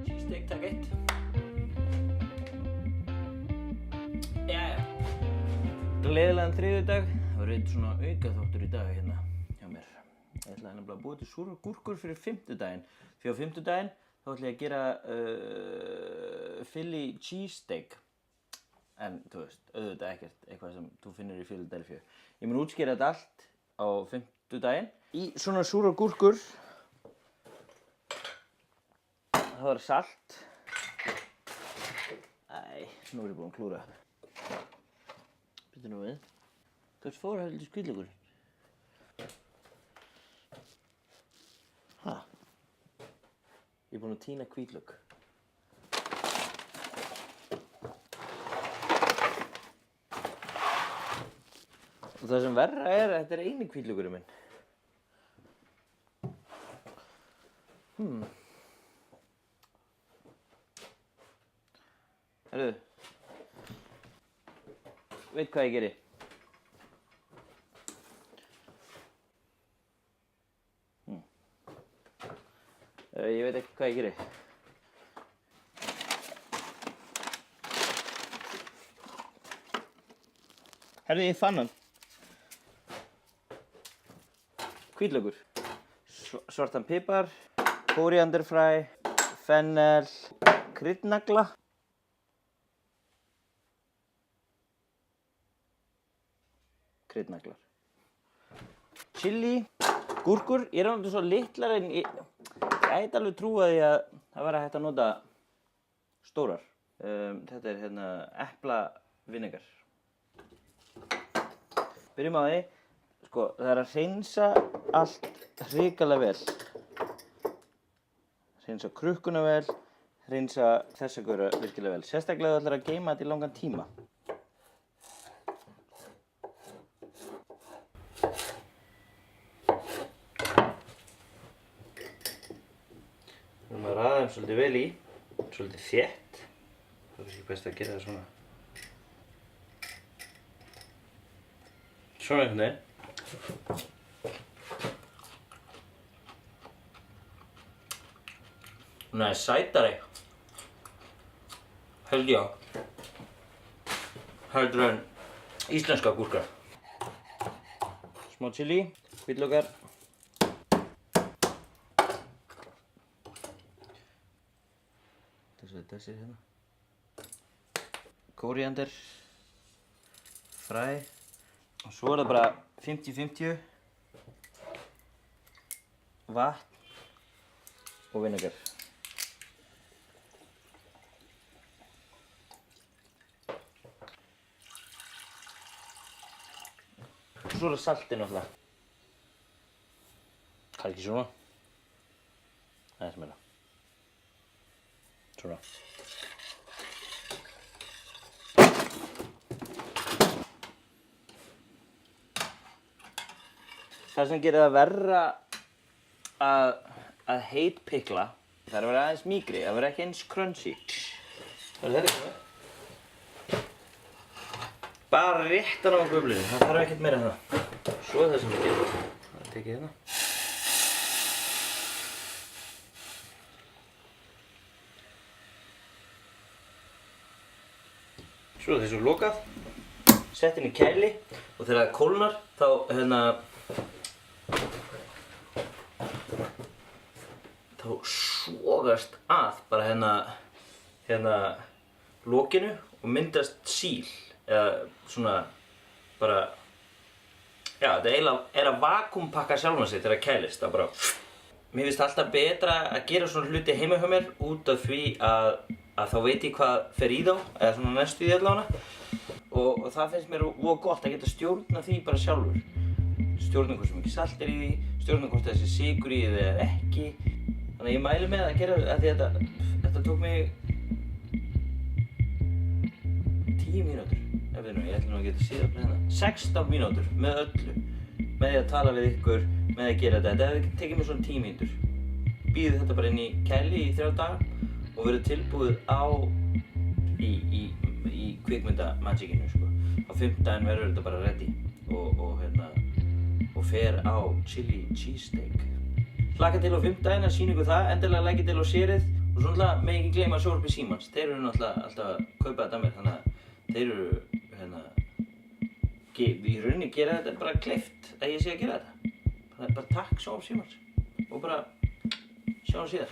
Cheesesteak takk 1. Jæja. Gleðilegan þriðjudag. Það var einn svona aukaþáttur í dag hérna hjá mér. Ég ætlaði nefnilega að búa til súrar gúrkur fyrir fimmtudaginn. Því á fimmtudaginn þá ætla ég að gera Philly cheesesteak. En þú veist, auðvitað ekkert eitthvað sem þú finnur í Philadelphia. Ég mun útskýra þetta allt á fimmtudaginn. Í svona súrar gúrkur það var salt. Æ, nú er ég búinn að klúra. Bíddu nú við. Hvert fór heldur hvítlaukurinn? Ha? Ég er búinn að tína hvítlauk. Og það sem verra er að þetta er eini hvítlaukurinn minn. Herru, veit hvað ég geri? Ég veit ekki hvað ég geri. Herru, ég fann hann. Hvítlaukur. Svartan pipar, kóríanderfræ, fennel, kryddnagla. Kryddnaglar. Chili, gúrkur. Ég er náttúrulega svo litlar en ég gæti alveg trúa því að það væri hægt að nota stórar. Þetta er hérna eplavinegar. Byrjum á því. Sko, það er að hreinsa allt hrikalega vel. Hreinsa krukkuna vel, hreinsa þessa gaura virkilega vel. Sérstaklega þú ætlar að geyma þetta í langan tíma. Nú maður raða þeim svolítið vel í, svolítið þétt. Það er kannski best að gera það svona. Svona einhvern veginn. Hún er sætari. Held ég á. Heldur en íslenska gúrkar. Smá chili, hvítlaukar. Þessi hérna. Kóríander, fræ. Og svo er það bara 50-50. Vatn og vinegar. Og svo er það saltið náttúrulega. Það er ekki svona. Aðeins meira. Svona. Það sem gerir það verra að heitpikla, það er að vera aðeins mýkri, að vera ekki eins crunchy. Það er þetta. Bara rétt að ná göflunni, það þarf ekkert meira en það. Svo er það sem ég gerir. Það tek ég hérna. Svo er þessu lokað, sett inn í kæli og þegar það kólnar þá sogast að bara hérna lokinu og myndast síl eða svona bara já, þetta eiginlega að vakúmpakka sjálfan sig þegar það kælist, það bara mér finnst alltaf betra að gera svona hluti heima hjá mér út af því að þá veit ég hvað fer í þá eða svona næstu í allavega og það finnst mér voða gott að geta stjórna því bara sjálfur stjórna hvort sem ekki salt er í því, stjórna hvort þessi sykur í því eða ekki. Þannig að ég mæli með að gera að því þetta tók mig 10 mínútur. Ég ætla nú að geta síðan hérna. 16 mínútur með öllu. Með því að tala við ykkur, með að gera þetta. Þetta hefði tekið mér svona 10 mínútur. Býðið þetta bara inn í kæli í 3 daga og verður tilbúið í kvikmyndamagicinu sko. Á fimmtudaginn verður þetta bara ready og fer á chili cheesesteak. Hlakka til á fimmtudaginn að sýna ykkur það, endilega lækið til á sérið og svo náttúrulega megið ekki gleyma sjónvarpi Símans. Þeir eru náttúrulega alltaf að kaupa þetta mér, þannig að þeir eru í rauninni gera þetta bara kleift að ég sé að gera þetta. Bara takk sjónvarp Símans og bara sjáum síðar.